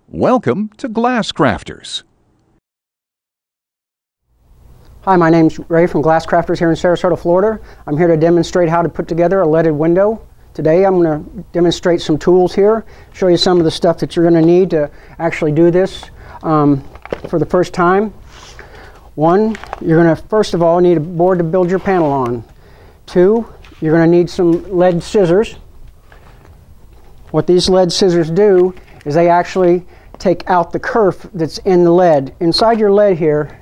Welcome to Glass Crafters. Hi, my name's Ray from Glass Crafters here in Sarasota, Florida. I'm here to demonstrate how to put together a leaded window. Today I'm going to demonstrate some tools here, show you some of the stuff that you're going to need to actually do this for the first time. One, you're going to first of all need a board to build your panel on. Two, you're going to need some lead scissors. What these lead scissors do is they actually take out the kerf that's in the lead. Inside your lead here,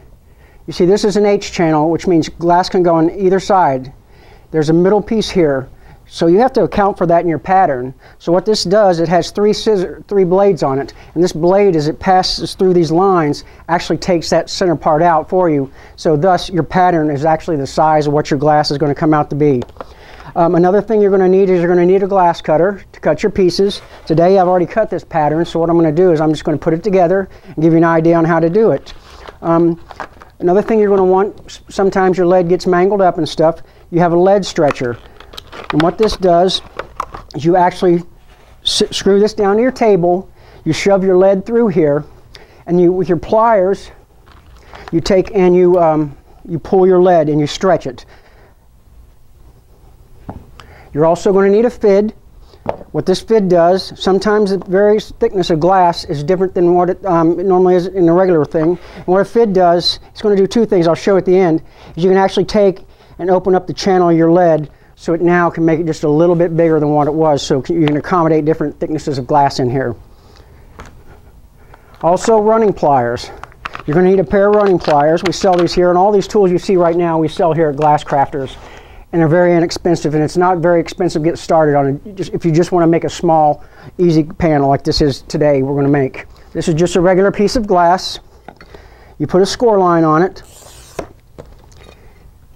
you see this is an H channel, which means glass can go on either side. There's a middle piece here, so you have to account for that in your pattern. So what this does, it has three blades on it, and this blade, as it passes through these lines, actually takes that center part out for you. So thus your pattern is actually the size of what your glass is going to come out to be. Another thing you're going to need is you're going to need a glass cutter to cut your pieces. Today I've already cut this pattern, so what I'm going to do is I'm just going to put it together and give you an idea on how to do it. Another thing you're going to want, sometimes your lead gets mangled up and stuff, you have a lead stretcher. And what this does is you actually screw this down to your table, you shove your lead through here, and you, with your pliers, you take and you pull your lead and you stretch it. You're also going to need a fid. What this fid does, sometimes the various thickness of glass is different than what it normally is in a regular thing. And what a fid does, it's going to do two things I'll show at the end, is you can actually take and open up the channel of your lead so it now can make it just a little bit bigger than what it was, so you can accommodate different thicknesses of glass in here. Also running pliers. You're going to need a pair of running pliers. We sell these here, and all these tools you see right now we sell here at Glass Crafters. And they're very inexpensive, and it's not very expensive to get started on it. If you just want to make a small, easy panel like this is today, we're going to make. This is just a regular piece of glass. You put a score line on it,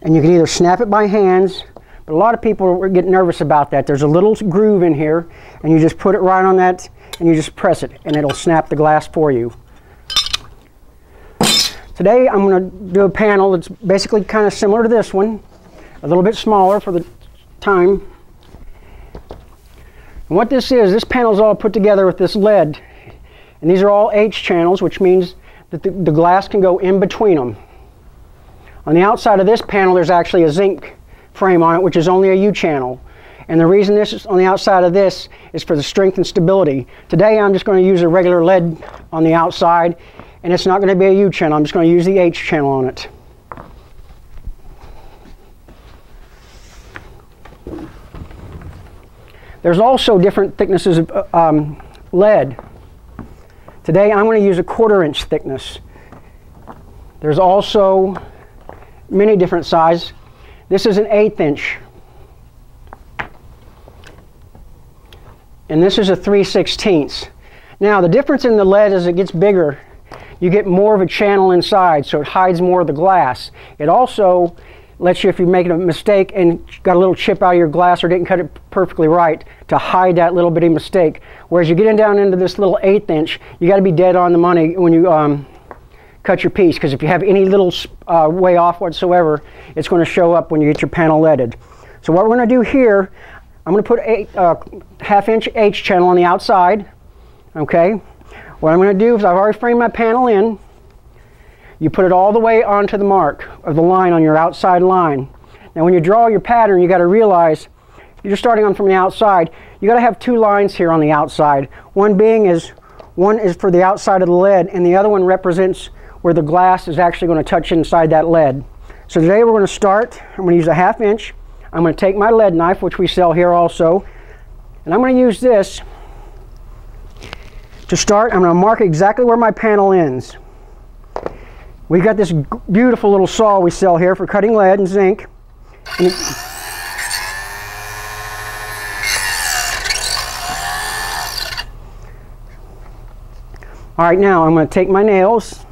and you can either snap it by hands, but a lot of people get nervous about that. There's a little groove in here, and you just put it right on that, and you just press it, and it'll snap the glass for you. Today I'm going to do a panel that's basically kind of similar to this one, a little bit smaller for the time. And what this is, this panel is all put together with this lead. And these are all H channels, which means that the glass can go in between them. On the outside of this panel, there's actually a zinc frame on it, which is only a U channel. And the reason this is on the outside of this is for the strength and stability. Today, I'm just going to use a regular lead on the outside, and it's not going to be a U channel. I'm just going to use the H channel on it. There's also different thicknesses of lead. Today I'm going to use a 1/4 inch thickness. There's also many different sizes. This is an 1/8 inch. And this is a 3/16. Now the difference in the lead as it gets bigger, you get more of a channel inside, so it hides more of the glass. It also lets you, if you make a mistake and got a little chip out of your glass or didn't cut it perfectly right, to hide that little bitty mistake. Whereas you get down into this little 1/8 inch, you got to be dead on the money when you cut your piece, because if you have any little way off whatsoever, it's going to show up when you get your panel leaded. So what we're going to do here, I'm going to put a 1/2 inch H channel on the outside. Okay. What I'm going to do is I've already framed my panel in. You put it all the way onto the mark of the line on your outside line. Now when you draw your pattern, you got to realize you're starting on from the outside. You got to have two lines here on the outside. One is for the outside of the lead, and the other one represents where the glass is actually going to touch inside that lead. So today we're going to start. I'm going to use a 1/2 inch. I'm going to take my lead knife, which we sell here also, and I'm going to use this to start. I'm going to mark exactly where my panel ends. We've got this beautiful little saw we sell here for cutting lead and zinc. And all right, now I'm going to take my nails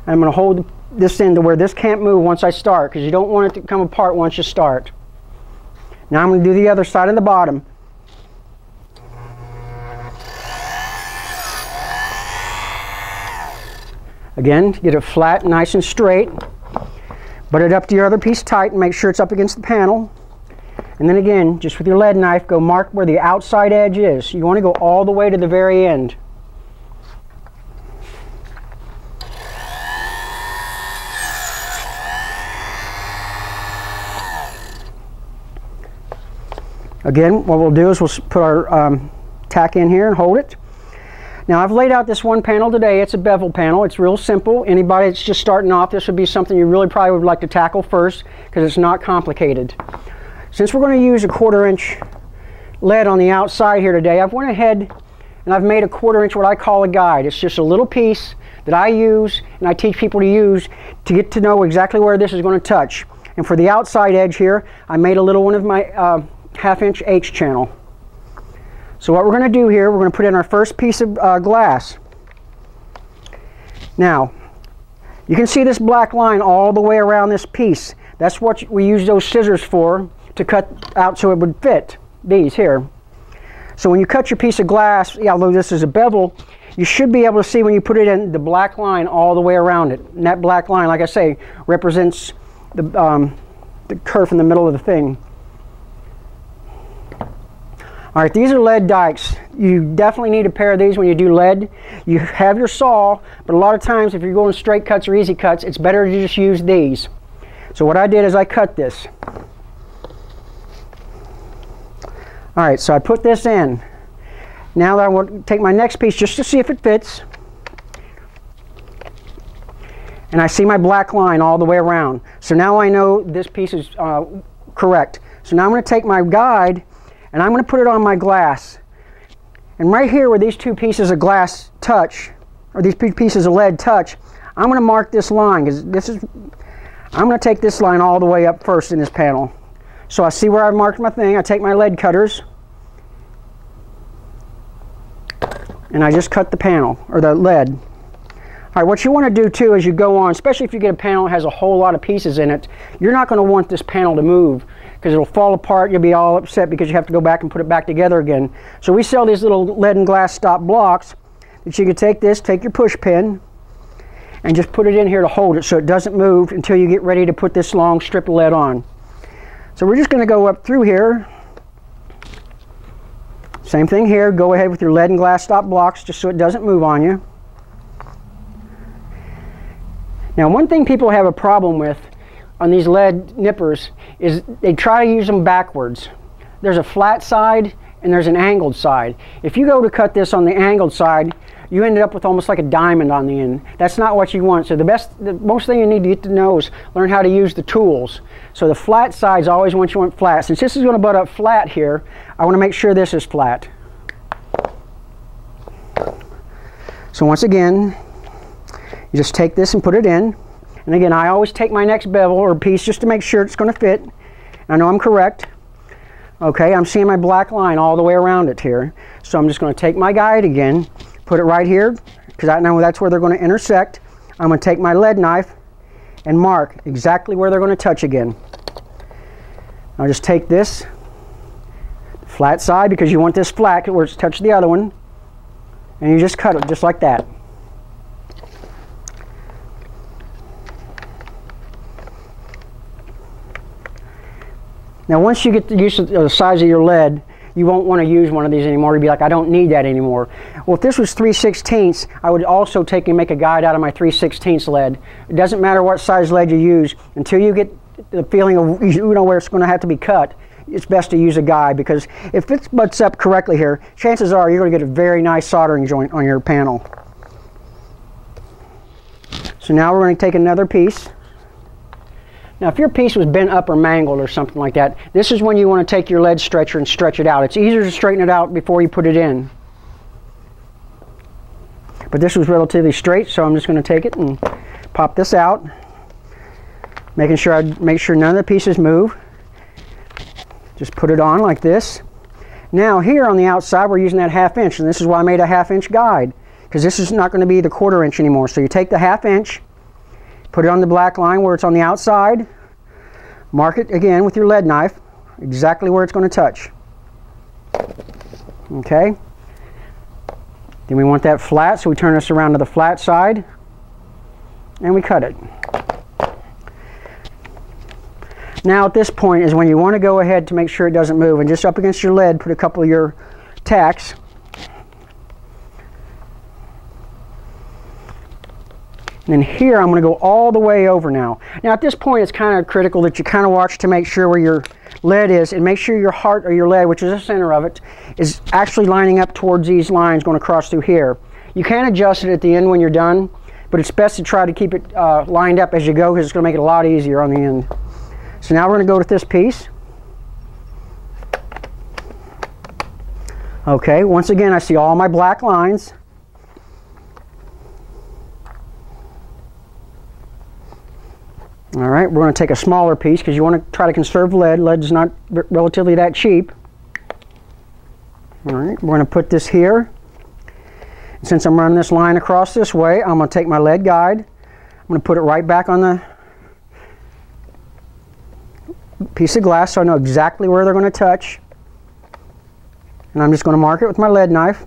and I'm going to hold this in to where this can't move once I start, because you don't want it to come apart once you start. Now I'm going to do the other side of the bottom. Again, get it flat, nice and straight. Butt it up to your other piece tight and make sure it's up against the panel. And then again, just with your lead knife, go mark where the outside edge is. You want to go all the way to the very end. Again, what we'll do is we'll put our tack in here and hold it. Now I've laid out this one panel today. It's a bevel panel. It's real simple. Anybody that's just starting off, this would be something you really probably would like to tackle first because it's not complicated. Since we're going to use a 1/4 inch lead on the outside here today, I've went ahead and I've made a 1/4 inch what I call a guide. It's just a little piece that I use and I teach people to use to get to know exactly where this is going to touch. And for the outside edge here, I made a little one of my 1/2 inch H channel. So what we're going to do here, we're going to put in our first piece of glass. Now, you can see this black line all the way around this piece. That's what we use those scissors for, to cut out so it would fit these here. So when you cut your piece of glass, although this is a bevel, you should be able to see when you put it in the black line all the way around it. And that black line, like I say, represents the curve in the middle of the thing. All right, these are lead dikes. You definitely need a pair of these when you do lead. You have your saw, but a lot of times if you're going straight cuts or easy cuts, it's better to just use these. So what I did is I cut this. All right, so I put this in. Now I want to take my next piece just to see if it fits. And I see my black line all the way around. So now I know this piece is correct. So now I'm going to take my guide and I'm going to put it on my glass. And right here where these two pieces of glass touch, or these pieces of lead touch, I'm going to mark this line, because I'm going to take this line all the way up first in this panel. So I see where I've marked my thing. I take my lead cutters and I just cut the panel, or the lead. All right, what you want to do too as you go on, especially if you get a panel that has a whole lot of pieces in it, you're not going to want this panel to move because it'll fall apart. You'll be all upset because you have to go back and put it back together again. So we sell these little lead and glass stop blocks that you can take your push pin and just put it in here to hold it so it doesn't move until you get ready to put this long strip of lead on. So we're just going to go up through here. Same thing here. Go ahead with your lead and glass stop blocks just so it doesn't move on you. Now, one thing people have a problem with on these lead nippers is they try to use them backwards. There's a flat side and there's an angled side. If you go to cut this on the angled side, you end up with almost like a diamond on the end. That's not what you want. So the most thing you need to get to know is learn how to use the tools. So the flat side's always what you want flat. Since this is going to butt up flat here, I want to make sure this is flat. So once again, you just take this and put it in. And again, I always take my next bevel or piece just to make sure it's going to fit. I know I'm correct. Okay, I'm seeing my black line all the way around it here. So I'm just going to take my guide again, put it right here, because I know that's where they're going to intersect. I'm going to take my lead knife and mark exactly where they're going to touch again. I'll just take this flat side, because you want this flat where it's touched the other one, and you just cut it just like that. Now once you get used to the size of your lead, you won't want to use one of these anymore. You'll be like, I don't need that anymore. Well, if this was 3/16, I would also take and make a guide out of my 3/16 lead. It doesn't matter what size lead you use, until you get the feeling of where it's going to have to be cut, it's best to use a guide, because if it butts up correctly here, chances are you're going to get a very nice soldering joint on your panel. So now we're going to take another piece. Now if your piece was bent up or mangled or something like that, this is when you want to take your lead stretcher and stretch it out. It's easier to straighten it out before you put it in. But this was relatively straight, so I'm just going to take it and pop this out, making sure I make sure none of the pieces move. Just put it on like this. Now here on the outside we're using that 1/2 inch, and this is why I made a 1/2 inch guide, because this is not going to be the 1/4 inch anymore. So you take the 1/2 inch, put it on the black line where it's on the outside, mark it again with your lead knife exactly where it's going to touch. Okay, then we want that flat, so we turn this around to the flat side and we cut it. Now at this point is when you want to go ahead to make sure it doesn't move, and just up against your lead put a couple of your tacks. And then here I'm going to go all the way over now. Now at this point it's kind of critical that you kind of watch to make sure where your lead is, and make sure your heart or your lead, which is the center of it, is actually lining up towards these lines going across through here. You can adjust it at the end when you're done, but it's best to try to keep it lined up as you go, because it's going to make it a lot easier on the end. So now we're going to go with this piece. Okay, once again I see all my black lines. All right, we're going to take a smaller piece because you want to try to conserve lead. Lead's not relatively that cheap. All right, we're going to put this here. Since I'm running this line across this way, I'm going to take my lead guide. I'm going to put it right back on the piece of glass so I know exactly where they're going to touch. And I'm just going to mark it with my lead knife.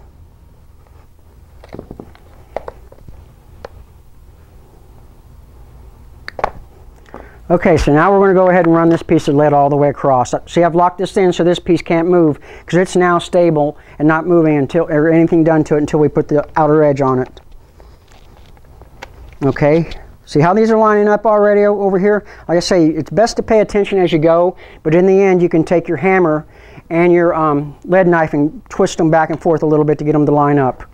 Okay, so now we're going to go ahead and run this piece of lead all the way across. See, I've locked this in so this piece can't move because it's now stable and not moving until or anything done to it until we put the outer edge on it. Okay, see how these are lining up already over here? Like I say, it's best to pay attention as you go, but in the end you can take your hammer and your lead knife and twist them back and forth a little bit to get them to line up.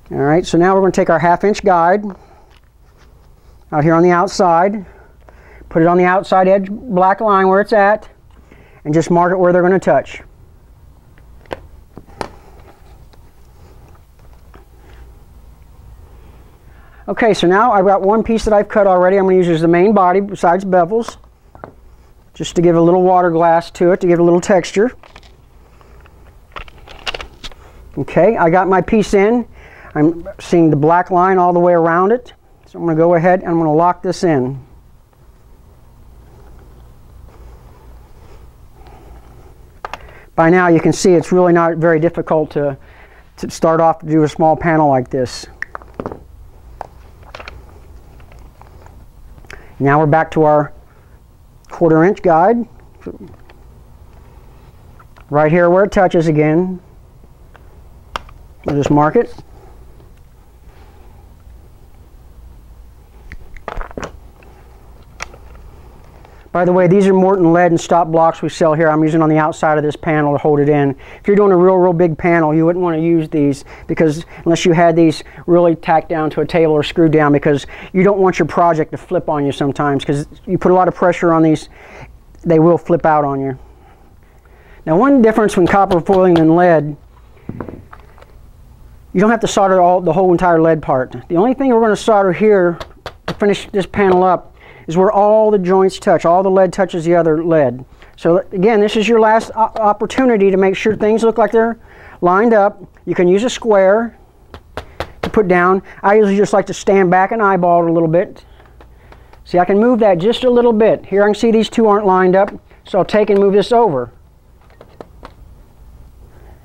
All right, so now we're going to take our 1/2 inch guide out here on the outside. Put it on the outside edge black line where it's at, and just mark it where they're going to touch. Okay, so now I've got one piece that I've cut already. I'm going to use as the main body besides bevels, just to give a little water glass to it, to give it a little texture. Okay, I got my piece in. I'm seeing the black line all the way around it. So I'm going to go ahead and I'm going to lock this in. By now you can see it's really not very difficult to start off to do a small panel like this. Now we're back to our 1/4 inch guide. Right here where it touches again, we'll just mark it. By the way, these are Morton lead and stop blocks we sell here. I'm using on the outside of this panel to hold it in. If you're doing a real big panel, you wouldn't want to use these, because unless you had these really tacked down to a table or screwed down, because you don't want your project to flip on you sometimes, because you put a lot of pressure on these, they will flip out on you. Now, one difference when copper foiling and lead, you don't have to solder the whole entire lead part. The only thing we're going to solder here to finish this panel up is where all the joints touch, all the lead touches the other lead. So again, this is your last opportunity to make sure things look like they're lined up. You can use a square to put down. I usually just like to stand back and eyeball it a little bit. See, I can move that just a little bit. Here I can see these two aren't lined up, so I'll take and move this over.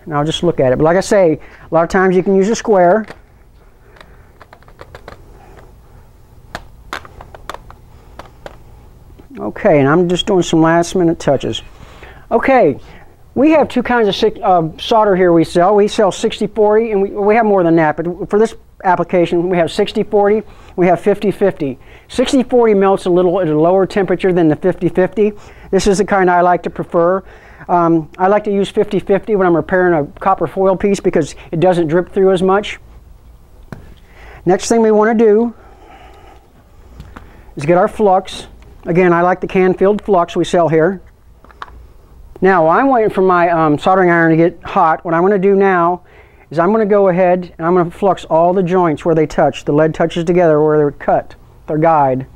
And I'll just look at it. But like I say, a lot of times you can use a square. Okay, and I'm just doing some last minute touches. Okay, we have two kinds of solder here we sell. We sell 60-40, and we have more than that, but for this application we have 60-40, we have 50-50. 60-40 melts a little at a lower temperature than the 50-50. This is the kind I like to prefer. I like to use 50-50 when I'm repairing a copper foil piece because it doesn't drip through as much. Next thing we want to do is get our flux. Again, I like the can-filled flux we sell here. Now, while I'm waiting for my soldering iron to get hot, what I'm going to do now is I'm going to go ahead and I'm going to flux all the joints where they touch. The lead touches together where they're cut, their guide.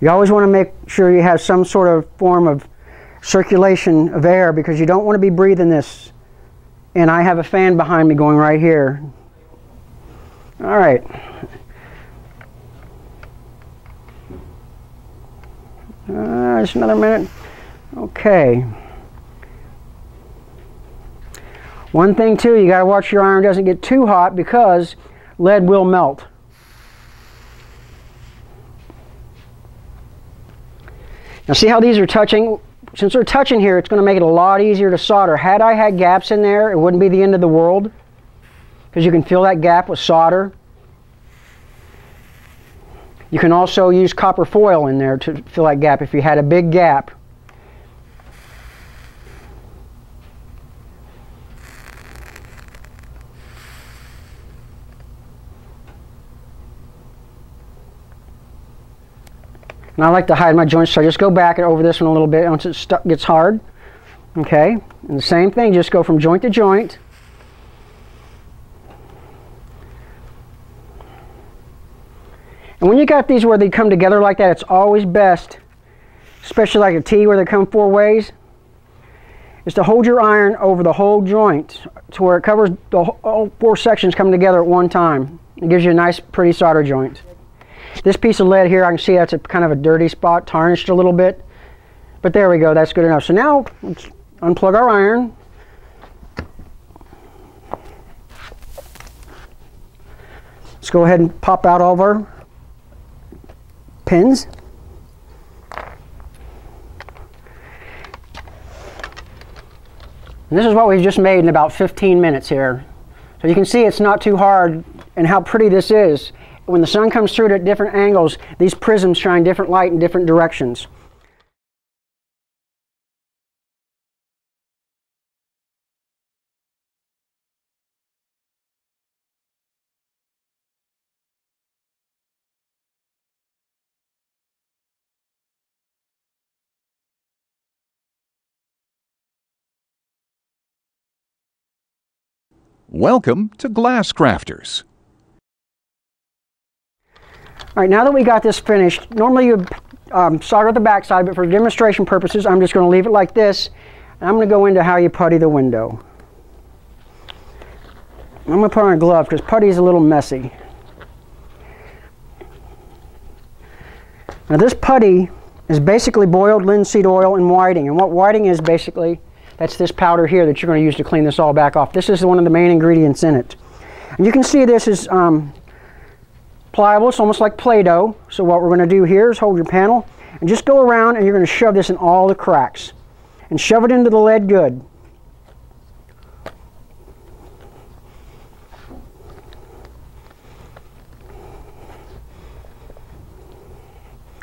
You always want to make sure you have some sort of form of circulation of air, because you don't want to be breathing this. And I have a fan behind me going right here. All right. Just another minute. Okay. One thing too, you got to watch your iron doesn't get too hot, because lead will melt. Now see how these are touching? Since they're touching here, it's going to make it a lot easier to solder. Had I had gaps in there, it wouldn't be the end of the world, because you can fill that gap with solder. You can also use copper foil in there to fill that gap if you had a big gap. And I like to hide my joints, so I just go back and over this one a little bit once it gets hard. Okay, and the same thing, just go from joint to joint. And when you got these where they come together like that, it's always best, especially like a T where they come 4 ways, is to hold your iron over the whole joint to where it covers all 4 sections coming together at one time. It gives you a nice, pretty solder joint. This piece of lead here, I can see that's a kind of a dirty spot, tarnished a little bit. But there we go, that's good enough. So now, let's unplug our iron. Let's go ahead and pop out all of our pins. And this is what we've just made in about 15 minutes here. So you can see it's not too hard and how pretty this is. When the sun comes through it at different angles, these prisms shine different light in different directions. Welcome to Glass Crafters. All right, now that we got this finished, normally you solder the backside, but for demonstration purposes, I'm just going to leave it like this. And I'm going to go into how you putty the window. I'm going to put on a glove because putty is a little messy. Now this putty is basically boiled linseed oil and whiting. And what whiting is basically, that's this powder here that you're going to use to clean this all back off. This is one of the main ingredients in it. And you can see this is pliable. It's almost like Play-Doh. So what we're going to do here is hold your panel and just go around and you're going to shove this in all the cracks. And shove it into the lead good.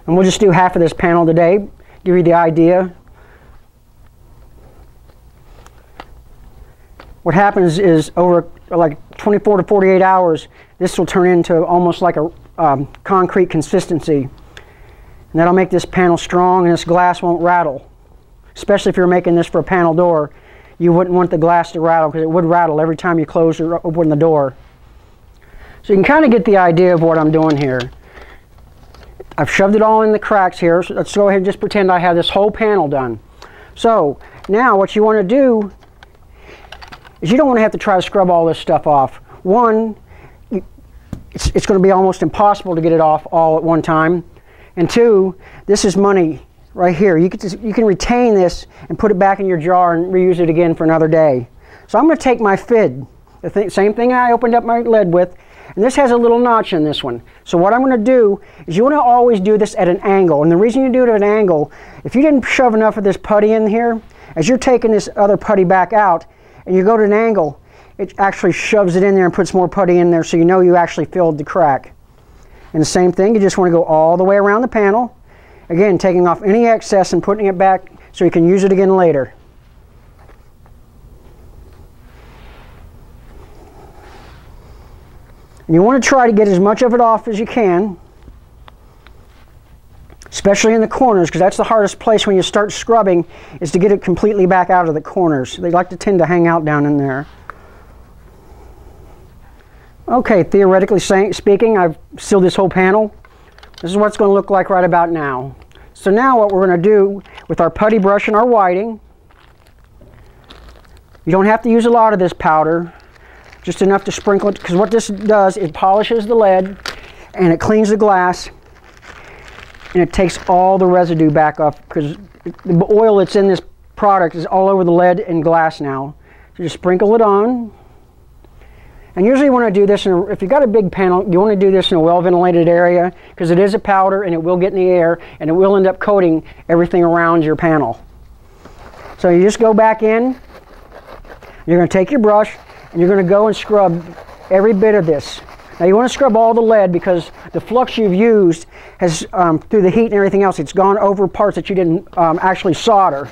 And we'll just do half of this panel today, give you the idea. What happens is over like 24 to 48 hours, this will turn into almost like a concrete consistency. And that'll make this panel strong and this glass won't rattle. Especially if you're making this for a panel door, you wouldn't want the glass to rattle because it would rattle every time you close or open the door. So you can kind of get the idea of what I'm doing here. I've shoved it all in the cracks here, so let's go ahead and just pretend I have this whole panel done. So now what you want to do is you don't want to have to try to scrub all this stuff off. One, it's going to be almost impossible to get it off all at one time. And two, this is money right here. You can retain this and put it back in your jar and reuse it again for another day. So I'm going to take my FID, the same thing I opened up my lead with, and this has a little notch in this one. So what I'm going to do is you want to always do this at an angle. And the reason you do it at an angle, if you didn't shove enough of this putty in here, as you're taking this other putty back out and you go to an angle, it actually shoves it in there and puts more putty in there so you know you actually filled the crack. And the same thing, you just want to go all the way around the panel. Again, taking off any excess and putting it back so you can use it again later. And you want to try to get as much of it off as you can, especially in the corners, because that's the hardest place when you start scrubbing, is to get it completely back out of the corners. They like to tend to hang out down in there. Okay, theoretically speaking, I've sealed this whole panel. This is what it's going to look like right about now. So now what we're going to do with our putty brush and our whiting, you don't have to use a lot of this powder, just enough to sprinkle it, because what this does, it polishes the lead and it cleans the glass and it takes all the residue back off, because the oil that's in this product is all over the lead and glass now. So just sprinkle it on. And usually you want to do this, if you've got a big panel, you want to do this in a well-ventilated area, because it is a powder and it will get in the air and it will end up coating everything around your panel. So you just go back in, you're going to take your brush and you're going to go and scrub every bit of this. Now you want to scrub all the lead because the flux you've used has, through the heat and everything else, it's gone over parts that you didn't actually solder.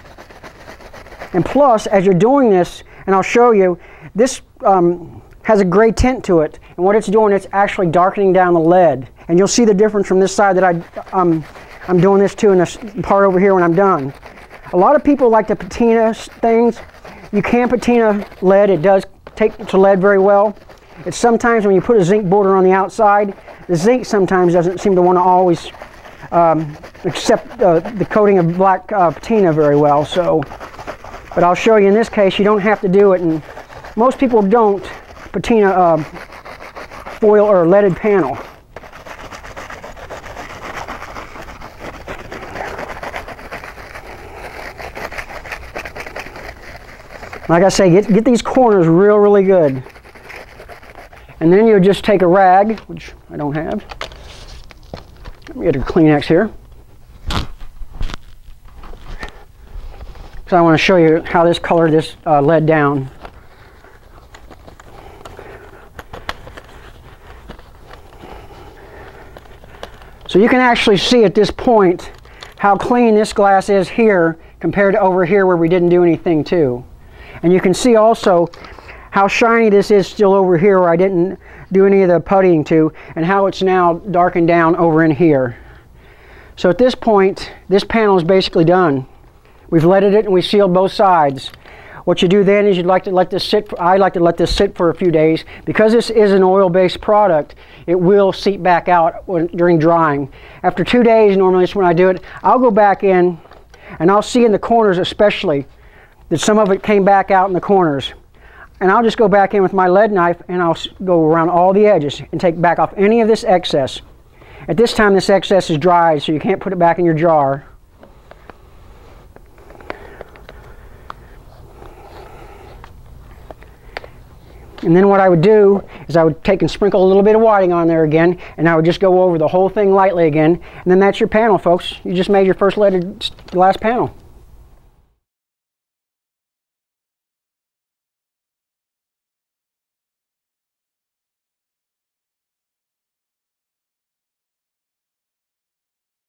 And plus, as you're doing this, and I'll show you, this has a gray tint to it. And what it's doing, it's actually darkening down the lead. And you'll see the difference from this side that I'm doing this to, and this part over here when I'm done. A lot of people like to patina things. You can patina lead. It does take to lead very well. It's sometimes when you put a zinc border on the outside, the zinc sometimes doesn't seem to want to always accept the coating of black patina very well. So, but I'll show you in this case, you don't have to do it, and most people don't patina foil or leaded panel. Like I say, get these corners really good. And then you'll just take a rag, which I don't have. Let me get a Kleenex here. So I want to show you how this colored this lead down. So you can actually see at this point how clean this glass is here compared to over here where we didn't do anything to. And you can see also how shiny this is still over here where I didn't do any of the puttying to, and how it's now darkened down over in here. So at this point, this panel is basically done. We've leaded it and we sealed both sides. What you do then is you'd like to let this sit, I like to let this sit for a few days. Because this is an oil-based product, it will seep back out during drying. After 2 days, normally is when I do it, I'll go back in and I'll see in the corners especially that some of it came back out in the corners. And I'll just go back in with my lead knife and I'll go around all the edges and take back off any of this excess. At this time, this excess is dry, so you can't put it back in your jar. And then what I would do is I would take and sprinkle a little bit of whiting on there again, and I would just go over the whole thing lightly again. And then that's your panel, folks. You just made your first leaded glass panel.